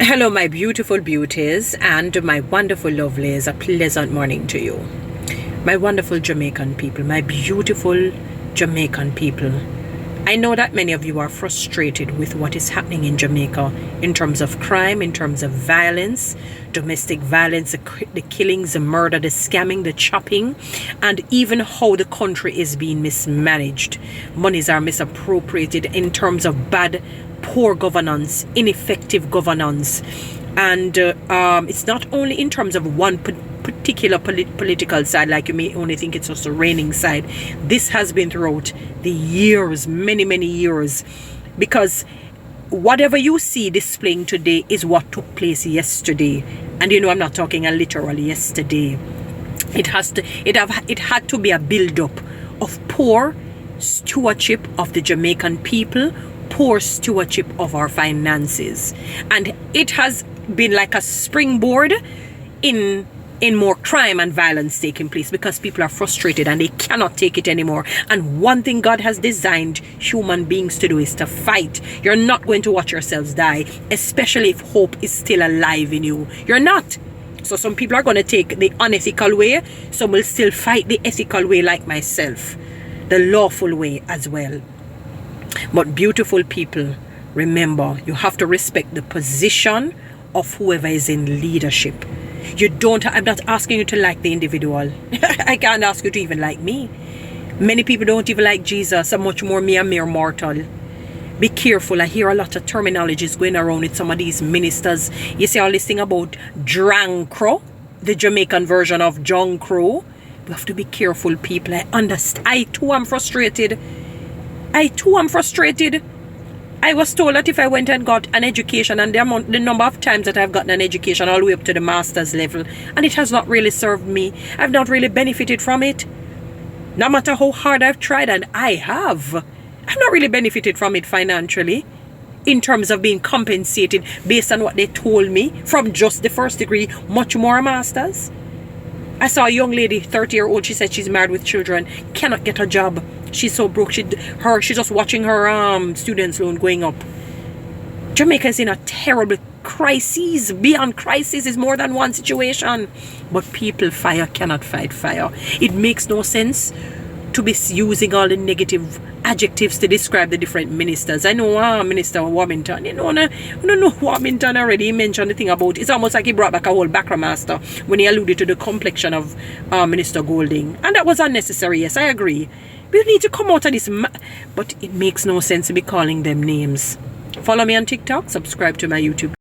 Hello, my beautiful beauties and my wonderful lovelies. A pleasant morning to you. My wonderful Jamaican people, my beautiful Jamaican people. I know that many of you are frustrated with what is happening in Jamaica in terms of crime, in terms of violence, domestic violence, the killings, the murder, the scamming, the chopping, and even how the country is being mismanaged. Monies are misappropriated in terms of bad, poor governance, ineffective governance. And it's not only in terms of one particular political side, like you may only think it's just a reigning side. This has been throughout the years, many years, because whatever you see displaying today is what took place yesterday. And you know, I'm not talking a literal yesterday. It had to be a build-up of poor stewardship of the Jamaican people, poor stewardship of our finances, and it has been like a springboard in more crime and violence taking place because people are frustrated and they cannot take it anymore. And one thing God has designed human beings to do is to fight. You're not going to watch yourselves die, especially if hope is still alive in you. You're not. So some people are going to take the unethical way. Some will still fight the ethical way, like myself, the lawful way as well. But beautiful people, remember, you have to respect the position of whoever is in leadership. I'm not asking you to like the individual. I can't ask you to even like me. Many people don't even like Jesus, so much more me, a mere mortal. Be careful. I hear a lot of terminologies going around with some of these ministers. You see all this thing about Drang Crow, the Jamaican version of John Crow. You have to be careful, people. I understand. I too am frustrated. I was told that if I went and got an education, and the number of times that I've gotten an education all the way up to the master's level, and it has not really served me. I've not really benefited from it. No matter how hard I've tried, and I've not really benefited from it financially, in terms of being compensated based on what they told me from just the first degree, much more a master's. I saw a young lady, 30-year-old, she said she's married with children, cannot get a job. She's so broke. She's just watching her students' loan going up. Jamaica is in a terrible crisis. Beyond crisis is more than one situation. But people, fire cannot fight fire. It makes no sense to be using all the negative adjectives to describe the different ministers. I know Minister Warmington. You know Warmington already. He mentioned the thing about, it's almost like he brought back a whole background master when he alluded to the complexion of Minister Golding. And that was unnecessary. Yes, I agree. We need to come out of this. But it makes no sense to be calling them names. Follow me on TikTok. Subscribe to my YouTube.